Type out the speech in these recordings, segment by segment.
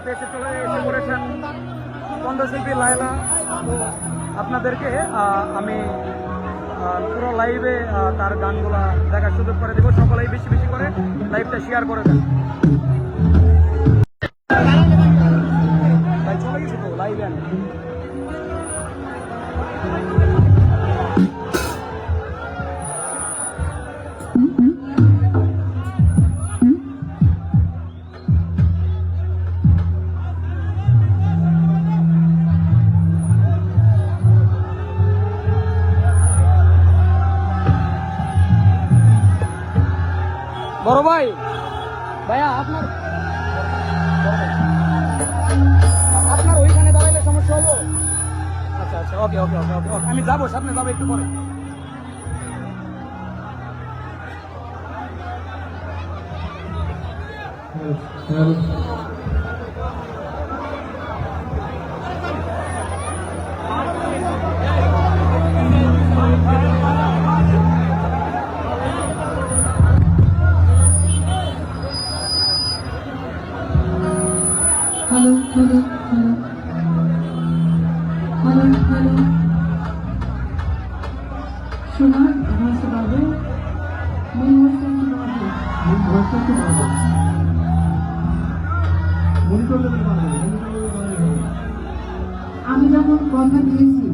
সাথে এসে পড়েছেন কণ্ঠশিল্পী লায়লা। তো আপনাদেরকে আমি পুরো লাইভে তার গানগুলা দেখার সুযোগ করে দেবো। সকলেই বেশি বেশি করে লাইভটা শেয়ার করে দেন। তাই চলে গেছি তো লাইভে আমি। বড় ভাই, ভাইয়া আপনার ওইখানে দাঁড়াইলে সমস্যা হলো? আচ্ছা আচ্ছা, ওকে ওকে ওকে ওকে, আমি যাবো, সামনে যাবো একটু পরে। Hello, hello, hello. Hello, hello. Shona, ভাষা বাবু, আমি যখন কথা দিয়েছি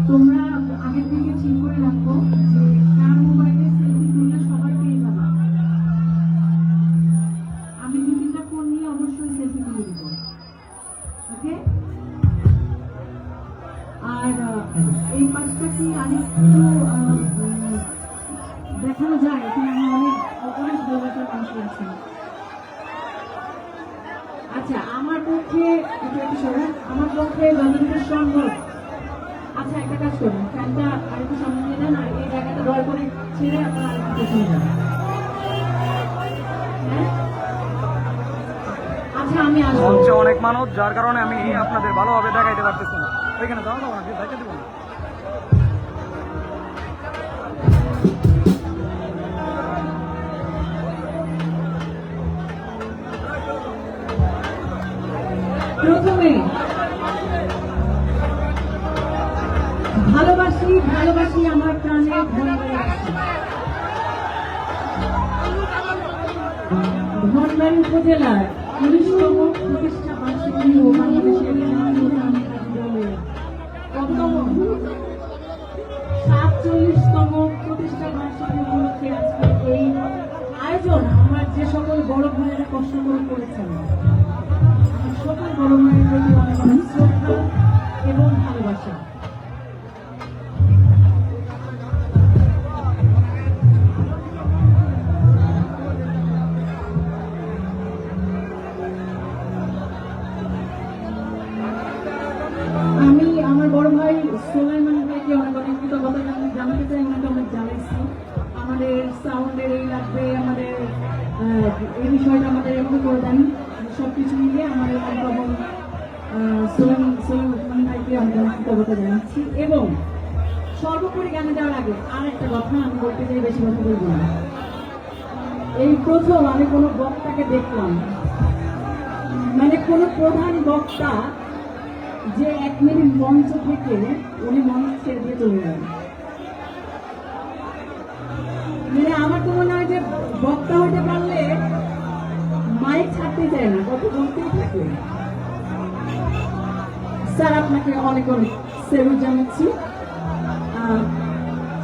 তোমরা আগে থেকে ঠিক করে রাখো যে কার মোবাইলে সেলফি তুললে সবাই পেয়ে যাবে। আমি দু তিনটা ফোন নিয়ে অবশ্যই সেলফি তুলে দিব, ওকে? আর এই পাঁচটা কি আরেকটু দেখানো যায়? এখানে আমি অনেক ভালোবাসার মানুষ করছি। আচ্ছা, আমার পক্ষে আমার পক্ষে যতটুকু সম্ভব। আচ্ছা, একটা কাজ করুন, ফ্যানটা আরেকটু সামনে নিয়ে যান আর এই জায়গাটা দয়া করে ছেড়ে আপনারা আরেকটু পেছনে যান। হ্যাঁ, আচ্ছা, আমি মঞ্চে অনেক মানুষ, যার কারণে আমি আপনাদের ভালোভাবে দেখাইতে পারতেছি না। ওইখানে যাওয়া যাবো না, দেখা দেবো না। প্রথমে ভালোবাসি ভালোবাসি আমার প্রাণে ধনবাড়ি উপজেলার 19তম প্রতিষ্ঠা বার্ষিকী ও বাংলাদেশের 47তম প্রতিষ্ঠা বার্ষিকী উপলক্ষে আজকে এই আয়োজন আমার যে সকল বড় ভাইয়েরা কষ্ট করে করেছেন, সকল বড় মায়ের প্রতি অনেক অনেক শ্রদ্ধা এবং ভালোবাসা। আমি আমার বড় ভাই সুলাইমান ভাইকে অনেক অনেক কৃতজ্ঞতা জানাতে চাই। ওনাকে অনেক জানাইছি আমাদের সাউন্ডের এই লাগবে, আমাদের এই বিষয়টা আমাদের এমন করে দেন, সবকিছু মিলিয়ে আমাদের অন্তবন সুলাইমান ভাইকে অনেক অনেক কৃতজ্ঞতা জানাচ্ছি। এবং সর্বোপরি গানে যাওয়ার আগে আর একটা কথা আমি বলতে চাই, বেশি কথা বলবো না। এই প্রথম আমি কোনো বক্তাকে দেখলাম, মানে কোনো প্রধান বক্তা যে 1 মিনিট মঞ্চ থেকে উনি মঞ্চ ছেড়ে দিয়ে চলে গেলেন। মানে আমার তো মনে হয় যে বক্তা হতে পারলে মাইক ছাড়তে চায় না, কত বলতেই থাকে। স্যার, আপনাকে অনেক অনেক সেলুট জানাচ্ছি,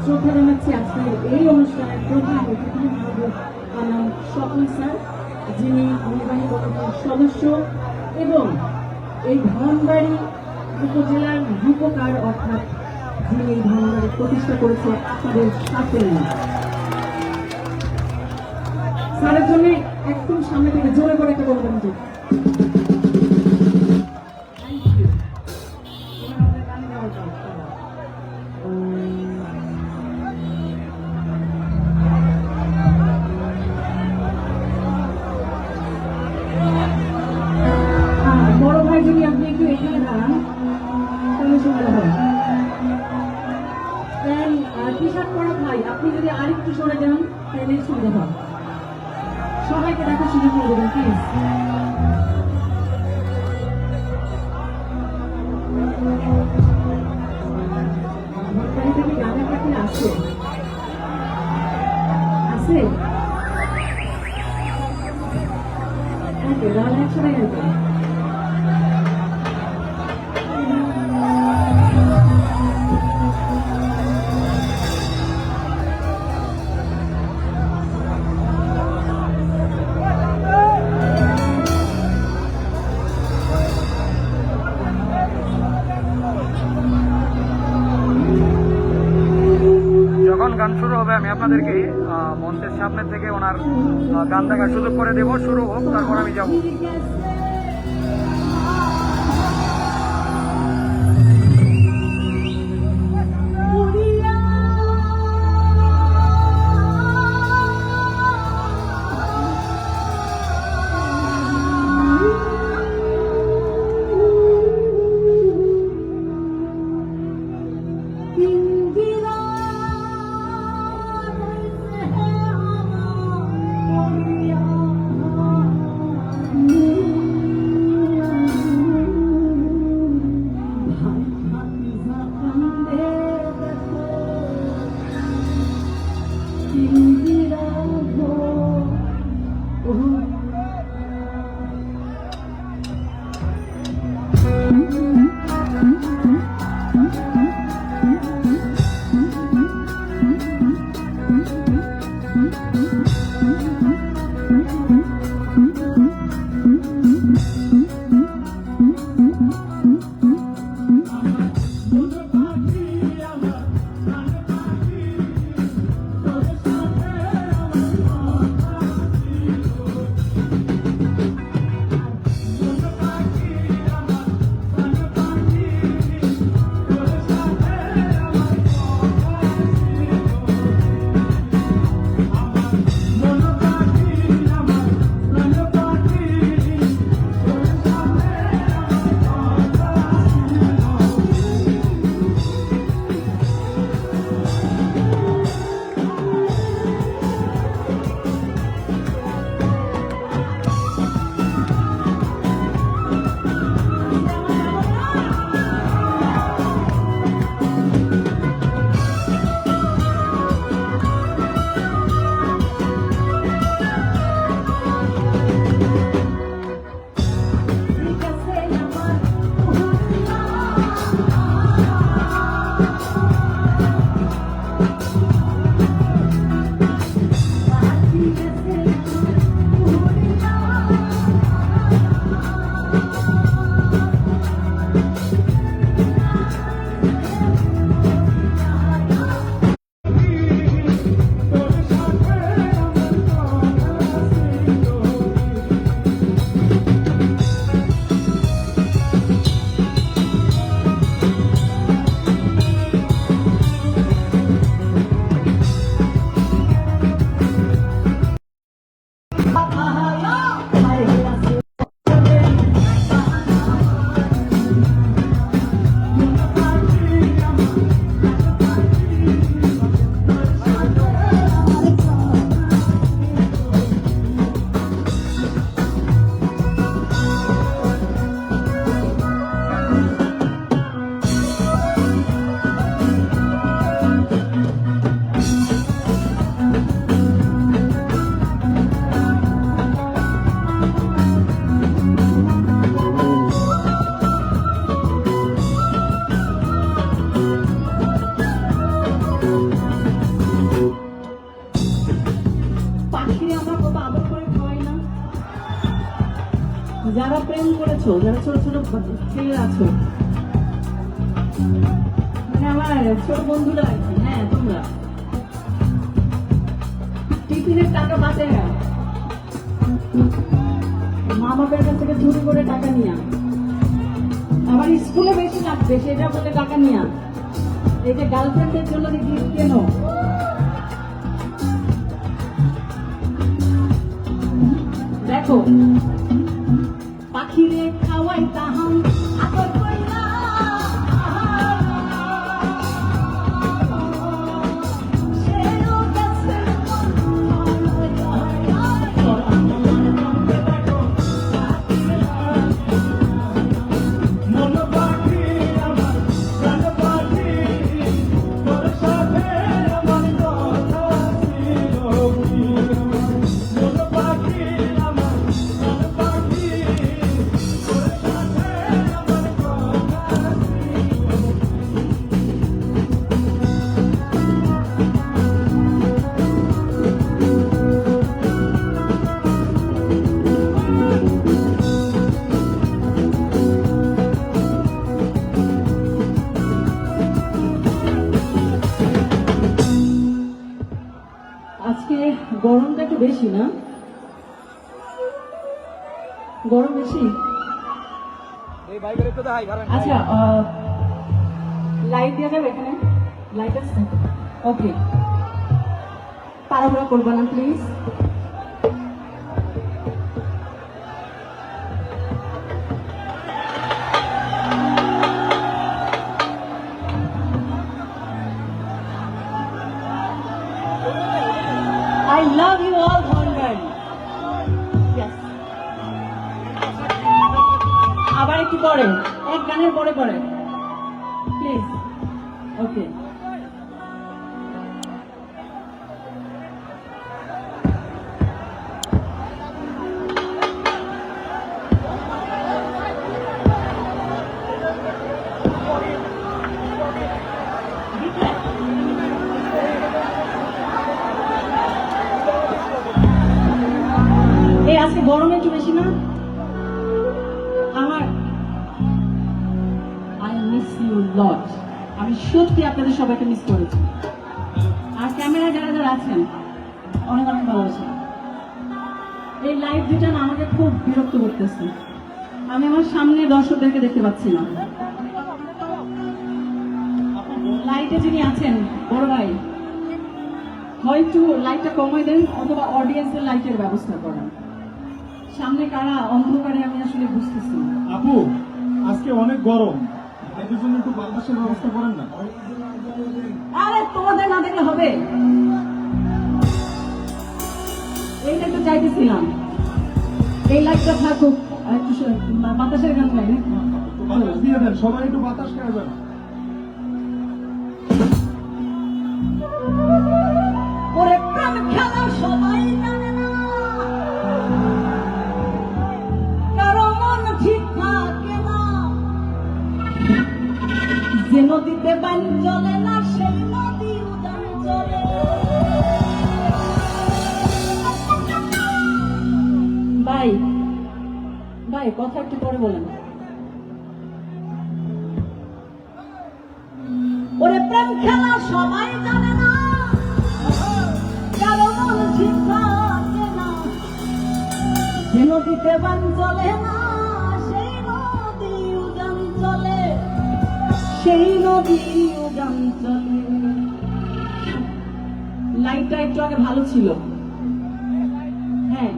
শ্রদ্ধা জানাচ্ছি আজকের এই অনুষ্ঠানের প্রধান অতিথি স্বপন স্যার, যিনি নির্বাহী কমিটির সদস্য এবং এই ধনবাড়ি উপজেলার রূপকার, অর্থাৎ যিনি এই ধনবাড়ি প্রতিষ্ঠা করেছে আপনাদের সাথে। স্যারের জন্য একদম সামনে থেকে জোরে করে একটা বলবেন যে বড় ভাই, যদি আপনি একটু এখানে দাঁড়ান তাহলে সুন্দর হয়। টি শার্ট পরা ভাই, আপনি যদি আরেকটু সরে যান তাহলে সুন্দর হয়। সবাইকে দেখা সুযোগ করে দেবেন প্লিজ। যখন গান শুরু হবে আমি আপনাদেরকে মঞ্চের সামনে থেকে ওনার গান দেখার সুযোগ করে দেব। শুরু হোক, তারপর আমি যাব। যারা প্রেম করেছো, যারা ছোট ছোট ছেলে আছো, মানে আমার ছোট বন্ধুরা আর কি, হ্যাঁ তোমরা টিফিনের টাকা বাঁচে মা বাপের কাছ থেকে চুরি করে টাকা নিয়া, আবার স্কুলে বেশি লাগবে সেটা বলে টাকা নিয়া এই যে গার্লফ্রেন্ডের জন্য গিফট কেন, দেখো পাখিরে খাওয়াই তাহাম আদর কইরা সেও গেছে মন পাখি আমার প্রাণ পাখি তোর সাথে আমার কথা ছিল কি মন পাখি আমার প্রাণ পাখি তোর সাথে বেশি না? গরম বেশি? এই বাইকের একটু দেখাই কারণ আচ্ছা, লাইট দেওয়া যাবে এখানে? লাইট আছে? ওকে, তাড়াহুড়া করবো না please. I love you all, Hornburn. Yes. আবার একটু পরে, এক গানের পরে পরে প্লিজ। ওকে, এই আজকে গরম একটু বেশি না? আমার আই মিস ইউ লট। আমি সত্যি আপনাদের সবাইকে মিস করেছি। আর ক্যামেরা যারা যারা আছেন অনেক অনেক ভালোবাসা। এই লাইভ দুটা না আমাকে খুব বিরক্ত করতেছে। আমি আমার সামনে দর্শকদেরকে দেখতে পাচ্ছি না। লাইটে যিনি আছেন বড় ভাই, হয়তো লাইটটা কমাই দেন অথবা অডিয়েন্সের লাইটের ব্যবস্থা করেন। সামনে কারা অন্ধকারে আমি আসলে বুঝতেছি না। আপু আজকে অনেক গরম, এদের জন্য একটু বাতাসের ব্যবস্থা করেন না। আরে তোমাদের না দেখলে হবে? এইটা একটু চাইতেছিলাম, এই লাইটটা থাকুক, আর একটু বাতাসের গান গাই। একটু বাতাস দিয়ে দেন, সবাই একটু বাতাস খেয়ে যান। ওরে প্রেম খেলা সবাই জানে না, কারো মন ঠিক থাকে না, যে নদীতে বান চলে না সেই নদী উদান চলে। ভাই ভাই, কথা একটু পরে বলেন। ওরে প্রেম খেলা সবাই জানে না, কারো মন ঠিক থাকে না, যে নদীতে বান চলে না সেই নদী উদান চলে, সেই নদী উদান চলে। লাইটটা একটু আগে ভালো ছিল, হ্যাঁ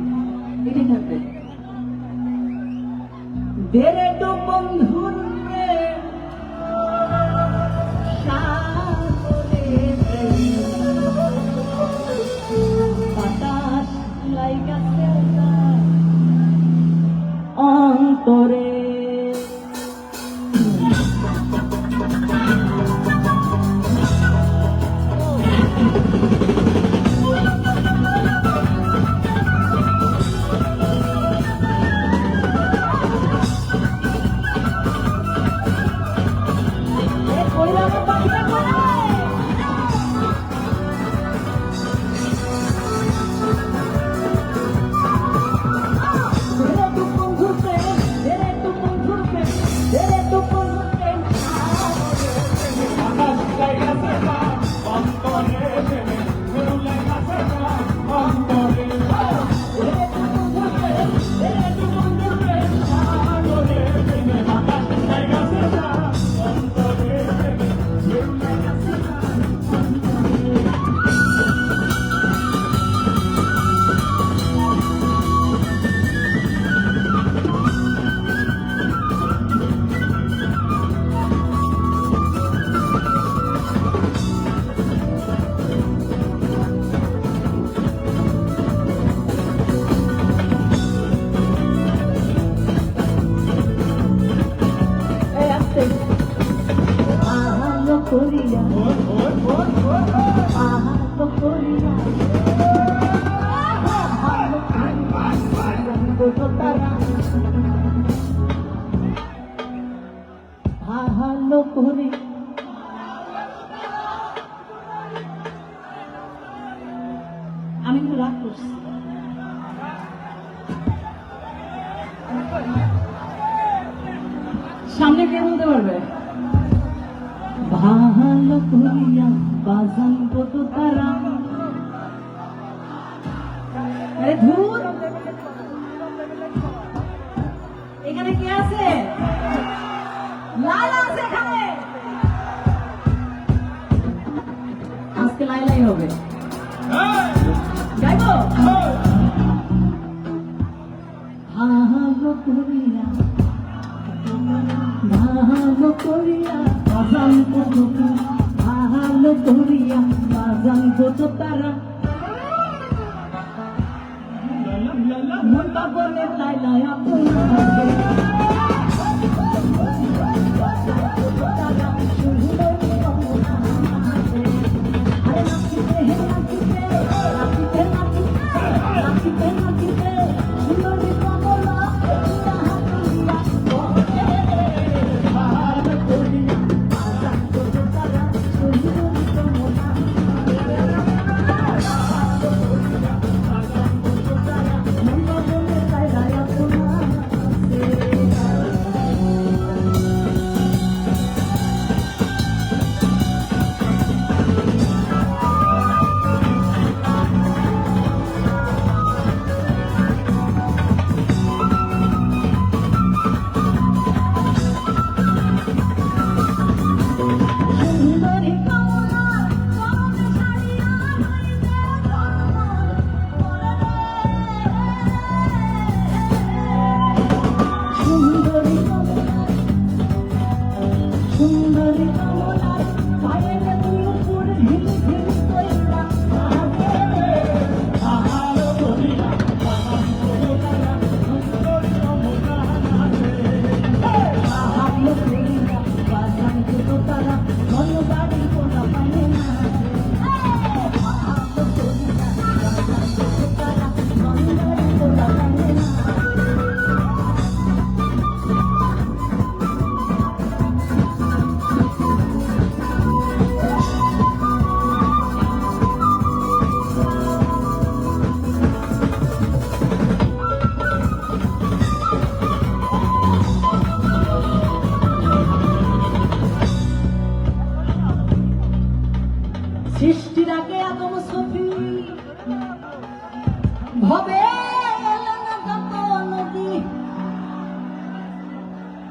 এটাই থাকবে। দেরে তো বন্ধুর প্রেম, সাগরে প্রেম, বাতাস লাইগাছে তার অন্তরে। করিয়া আহাত করিয়া ভালো করে আমি একটু রাগ করছি। সামনে কে বলতে পারবে? ভালো করিয়া বাজান কত তারা আরে ধুর, এখানে কে আছে? লাইলা আছে এখানে। আজকে লাইলাই হবে। গাইবো? ভালো করিয়া ভালো করিয়া বাজান কত ভালো করিয়া বাজান কত তারা মন পাগলের লাইলাই আপনার সৃষ্টির আগে আদম সফি ভবে নদী,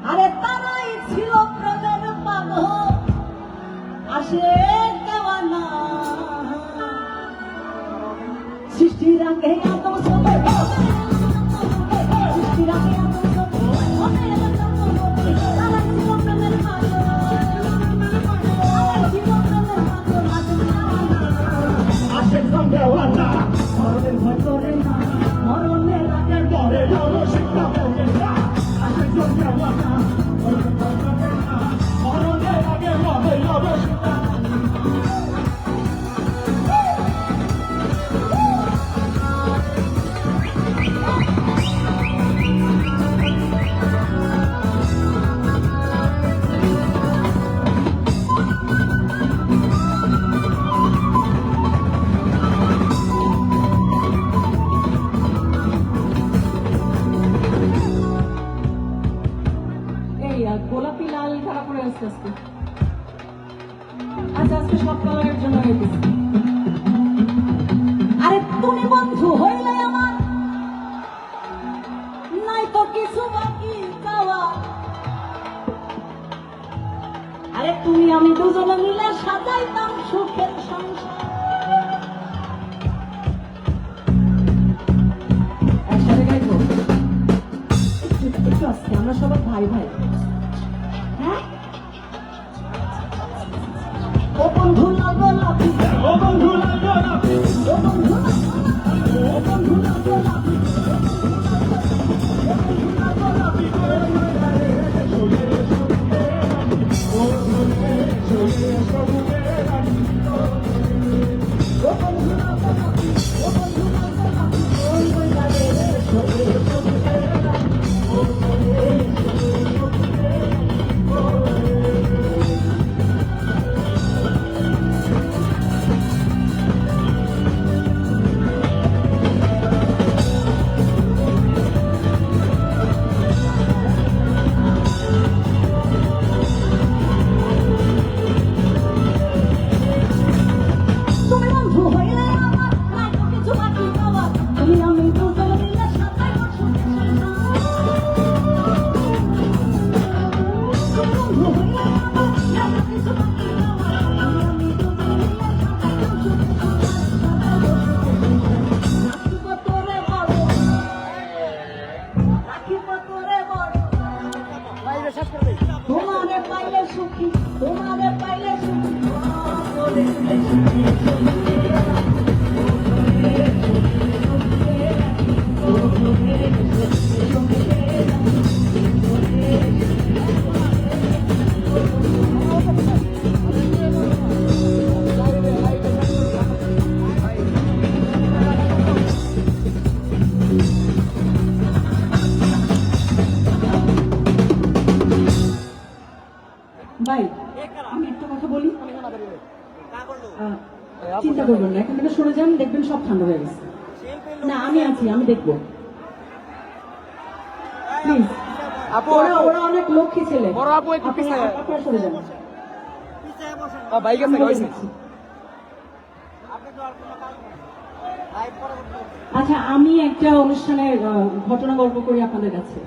আরে তারাই ছিল প্রেমের পাগল আসে দেওয়ানা। সৃষ্টির আগে আদম সফি সৃষ্টির আগে আদম সফি ভবে তারাই ছিল প্রেমের পাগল মরণের ভয় করে না, মরণের আগে ডরে শিক্ষা করে না, মরণের আগে শিক্ষা। গোলাপি লাল খারাপ করে আস্তে আস্তে। আচ্ছা আজকে সব কালারের জন্য রেখেছি। আরে তুমি বন্ধু হইলে আমার নাই তো কিছু বাকি চাওয়া। আরে তুমি আমি দুজনে মিলে সাজাইতাম সুখের সংসার। একসাথে গাইবো একটু আজকে আমরা সবাই ভাই ভাই। ও বন্ধু লাগো লাভি, ও বন্ধু লাগো লাভি, ও বন্ধু লাগো লাভি, ও বন্ধু লাগো লাভি, ও তোমারে পাইলে সুখী, তোমারে পাইলে সুখী। ভাই আমি একটা কথা বলি, চিন্তা করবেন না, এখান থেকে সরে যান, দেখবেন সব ঠান্ডা হয়ে গেছে। না আমি আছি, আমি দেখবো। প্লিজ, আপু ওরা অনেক লক্ষ্মী ছেলে, বড় আপু একটু পিছনে আপনারা সরে যান। বাইক আছে হইছে আচ্ছা, আমি একটা অনুষ্ঠানের ঘটনা গল্প করি আপনাদের কাছে।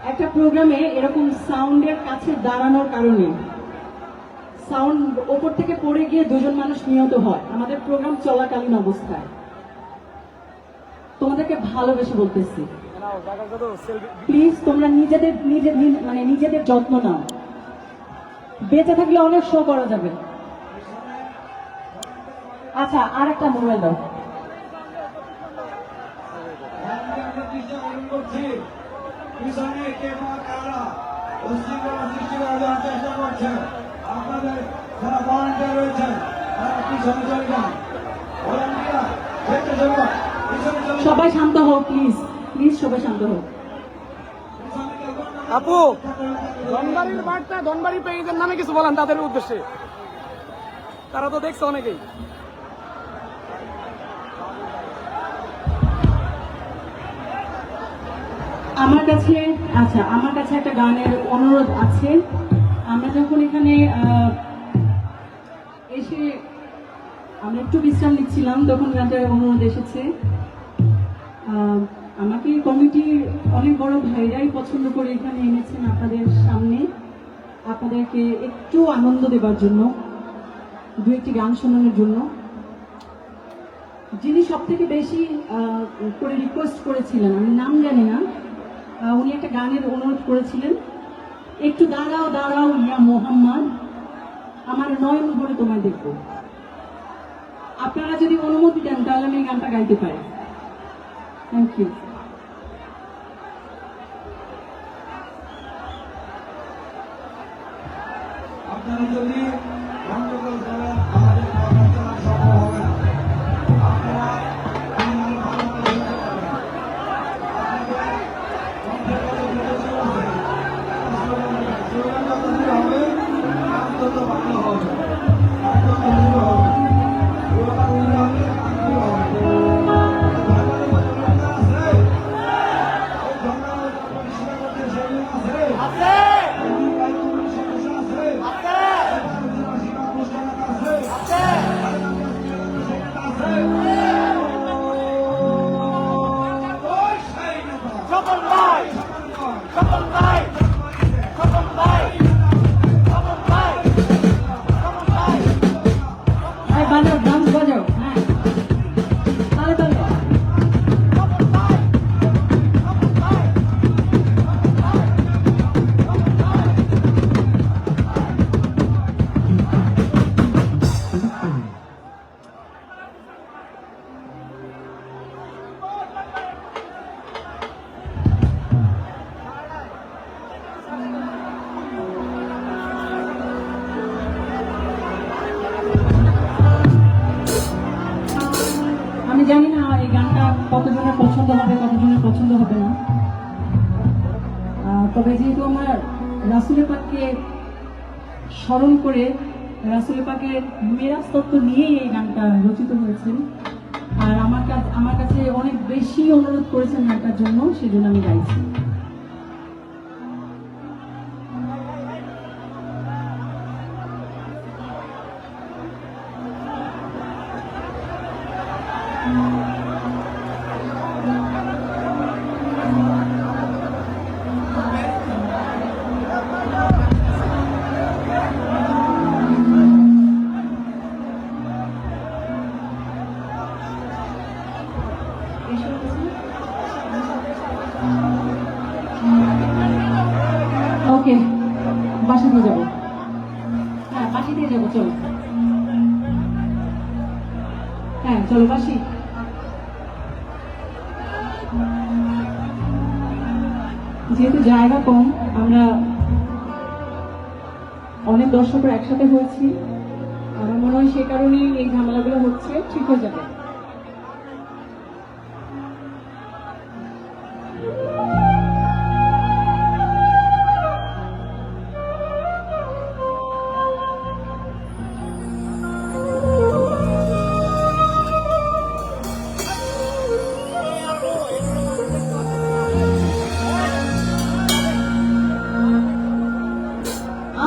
একটা প্রোগ্রামে এরকম সাউন্ডের কাছে দাঁড়ানোর কারণে সাউন্ড ওপর থেকে পড়ে গিয়ে দুজন মানুষ নিহত হয় আমাদের প্রোগ্রাম চলাকালীন অবস্থায়। তোমাদেরকে ভালোবেসে বলতেছি, প্লিজ তোমরা নিজেদের যত্ন নাও। বেঁচে থাকলে অনেক শো করা যাবে। আচ্ছা, আর একটা মোবাইল দাও। পিছনে কে বা কারা উশৃঙ্খলা সৃষ্টি করার জন্য চেষ্টা করছে, আপনাদের যারা ভলান্টিয়ার রয়েছেন তারা পিছনে চলে যান। ভলান্টিয়ার দেখতে যাবো, পিছনে চলে যান। সবাই শান্ত হোক, প্লিজ প্লিজ সবাই শান্ত হোক। আপু ধনবাড়ির বার্তা, ধনবাড়ি পেজের নামে কিছু বলেন তাদের উদ্দেশ্যে, তারা তো দেখছে অনেকেই। আমার কাছে একটা গানের অনুরোধ আছে। আমরা যখন এখানে এসে আমরা একটু বিশ্রাম নিচ্ছিলাম, তখন গানটার অনুরোধ এসেছে। আমাকে কমিটির অনেক বড় ভাইরাই পছন্দ করে এখানে এনেছেন আপনাদের সামনে, আপনাদেরকে একটু আনন্দ দেবার জন্য, দু একটি গান শোনানোর জন্য। যিনি সব থেকে বেশি করে রিকোয়েস্ট করেছিলেন, আমি নাম জানি না, উনি একটা গানের অনুরোধ করেছিলেন, একটু দাঁড়াও দাঁড়াও ইয়া মোহাম্মদ, আমার নয়ন ভরে তোমায় দেখব। আপনারা যদি অনুমতি দেন তাহলে আমি এই গানটা গাইতে পারি। Thank you. আপনারা যদি গন্ডগোল করেন আমাদের প্রোগ্রাম চালানো সম্ভব হবে না। আপনারা অন্তত ভালো হবে, অন্তত ভালো হবে, বাজাও, ডান্স বাজাও, হ্যাঁ তাহলে তাহলে আমি জানি না এই গানটা কতজনের পছন্দ হবে, কতজনের পছন্দ হবে না। তবে যেহেতু আমার রাসূলের পাককে স্মরণ করে, রাসূলের পাকের মেরাজ তত্ত্ব নিয়েই এই গানটা রচিত হয়েছে, আর আমার কাছে অনেক বেশি অনুরোধ করেছেন গানটার জন্য, সেজন্য আমি গাইছি। ওকে, বাসা দিয়ে যাবো। হ্যাঁ, বাসি দিয়ে যাবো, চলো। হ্যাঁ, চলো বাসি। যেহেতু জায়গা কম, আমরা অনেক দর্শকরা একসাথে হয়েছি, আমার মনে হয় সে কারণেই এই ঝামেলাগুলো হচ্ছে, ঠিক হয়ে যাবে।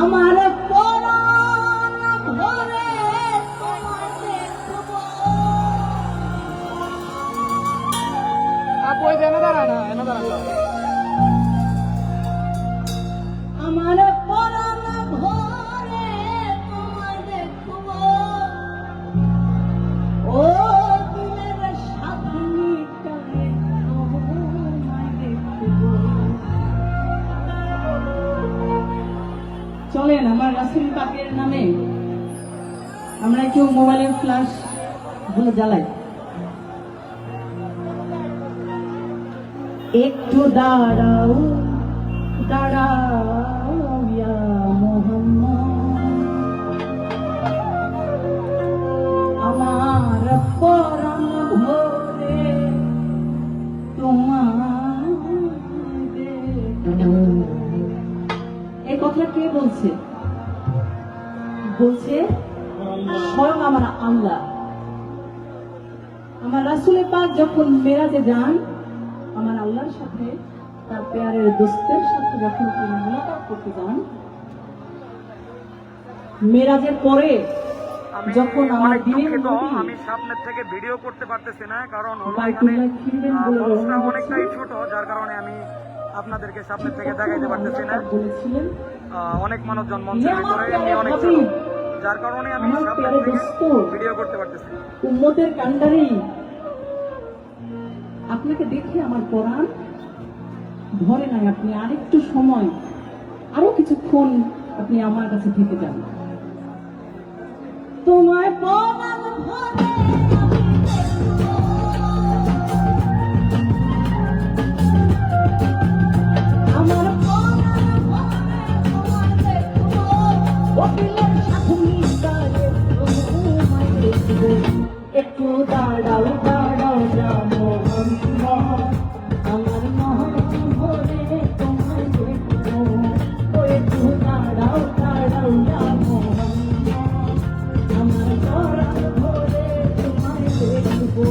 আমার পরাণ ভরে তোমায় দেখবো। আপু এই যে এনে দাঁড়ায় না, এনে দাঁড়ায় না। আমার পরাণ ভরে তোমায় দেখবো। ও দিনের স্বাধীনতায় তোমায় দেখবো। চলেন আমার রাসূল পাকের নামে আমরা একটু মোবাইলের ফ্ল্যাশ গুলো জ্বালাই। একটু দাঁড়াও দাঁড়াও ইয়া মুহাম্মদ, আমার পরাণ ভরে তোমায় দেখবো। এই কথা কে বলছে? বলছে স্বয়ং আমার আল্লাহ। আমার রাসূলের পাক যখন মেরাজে যান, আমার আল্লাহর সাথে তার প্যারের দোস্তের সাথে যখন তিনি মোলাকাত করতে যান, মেরাজের পরে যখন আমার অনেক দিনের দুঃখিত, নবী আমি সামনের থেকে ভিডিও করতে পারতেছি না, কারণ হলো এখানে বাইতুল্লাহ ফিরবেন বলে মঞ্চটা রওনা অনেকটাই হচ্ছেন। ছোট, যার কারণে আমি আপনাদেরকে সামনের থেকে দেখাইতে পারতেছি না। বলেছিলেন অনেক মানুষজন মঞ্চের ভিতরে, এমনি অনেক ছোট, যার কারণে আমি আমার সামনের প্যারে থেকে দোস্ত, ভিডিও করতে পারতেছি না। উম্মতের কান্ডারি, আপনাকে দেখে আমার পরাণ ধরে নাই। আপনি আরেকটু সময়, আরো কিছুক্ষণ আপনি আমার কাছে থেকে যান। তোমার পরাণ ধরে আমি দেখবো। আমার পরাণ ধরে তোমায় দেখবো। ওকিলের সাথে মিশালে তোমায় দেখবো। একটু দাঁড়াও দাঁড়াও যাবো আমার মন ভরে তোমায় দেখবো। ও একটু দাঁড়াও দাঁড়াও যাবো আমার পরাণ ভরে তোমায় দেখবো।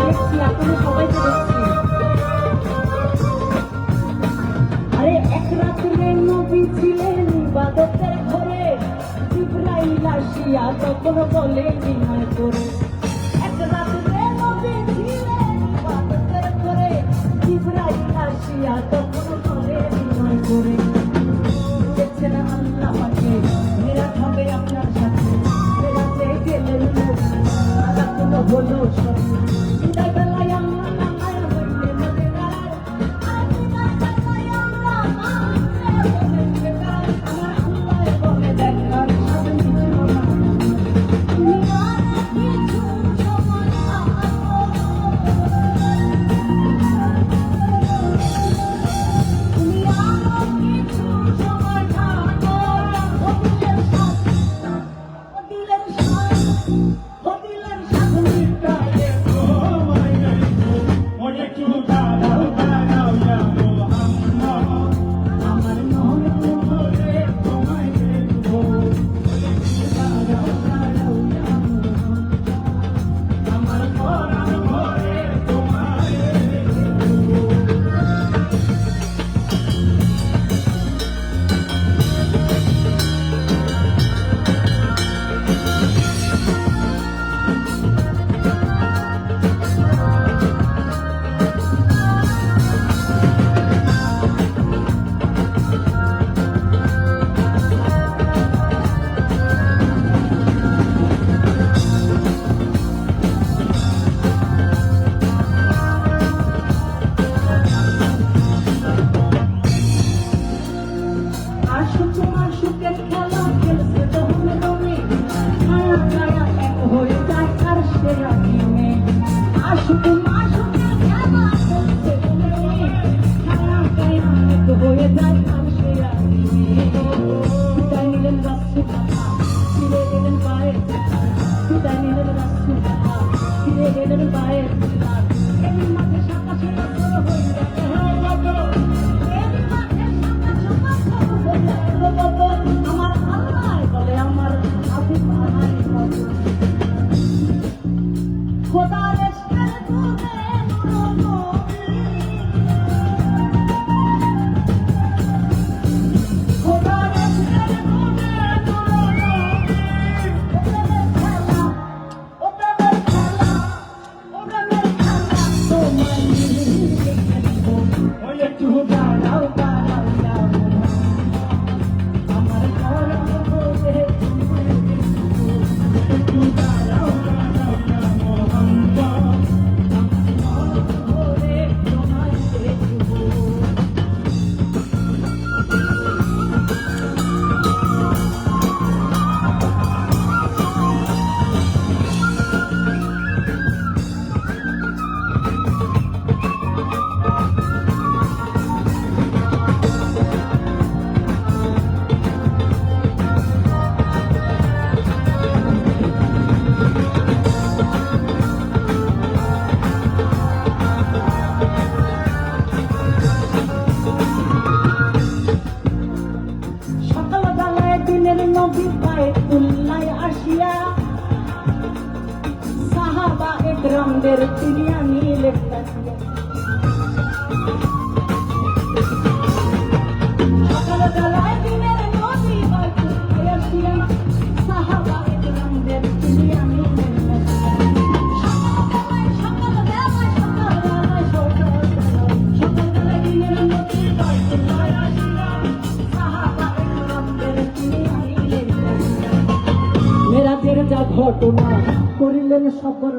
দেখছি আপনারা সবাইকে দেখছি। আরে এক রাত্রে নবী ছিলেন ইবাদতের ঘরে, জিবরাইল আসিয়া তখন বলে বিনয় করে। এক রাত্রে নবী ছিলেন ইবাদতের ঘরে, জিবরাইল আসিয়া তখন বলে বিনয় করে। দেখছেন আল্লাহ পাকে মেরাজ হবে আপনার সাথে, মেরাজে গেলেন নবী, আলাপ হলো সব। বিদায় বেলায় আল্লাহ নামায় হইলে মদিনায়, আর বিদায় বেলায় আল্লাহ নামায় হইলে মদিনায়। আমার আল্লাহ বলে দেখার সাথে কিছু না, তুমি আর কিছু সময় আমার নবী বাইতুল্লাহ আসিয়া সাহাবা একরামদের চিনিয়া নিলেন সকালবেলায় দিনের নবী বাইতুল্লাহ আসিয়া সাহাবা একরামদের চিনিয়া নিলেন সকালবেলায় দিনের নবী বাইতুল্লাহ আসিয়া সাহাবা একরামদের চিনিয়া নিলেন মেরাজের যা ঘটনা করিলেন সবর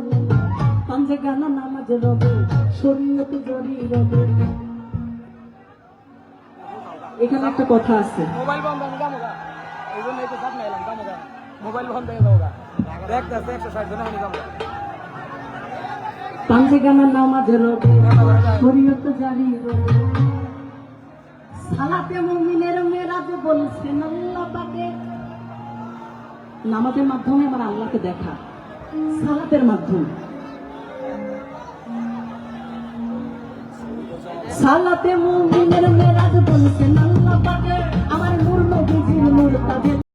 পাঞ্জে গানা নামাজ রবে শরীয়ত জরি রবে। এখানে একটা কথা আছে, মোবাইল বন্ধ আমি যাবো গা, এই জন্য একটু সাপ নাইলাম যাবো গা, মোবাইল বন্ধ হয়ে যাবো গা, দেখতেছে 160 জন আমি যাবো গা। পাঞ্জে গানা নামাজ রবে শরীয়ত জারি রবে। সালাতে মুমিনের মেরাজ বলছেন আল্লাহ পাকে, নামাজের মাধ্যমে আমার আল্লাহকে দেখা, সালাতের মাধ্যমে। সালাতে মুমিনের মেরাজ বলছেন আল্লাহ পাকে, আমার নূর নবীজির নূর তাদের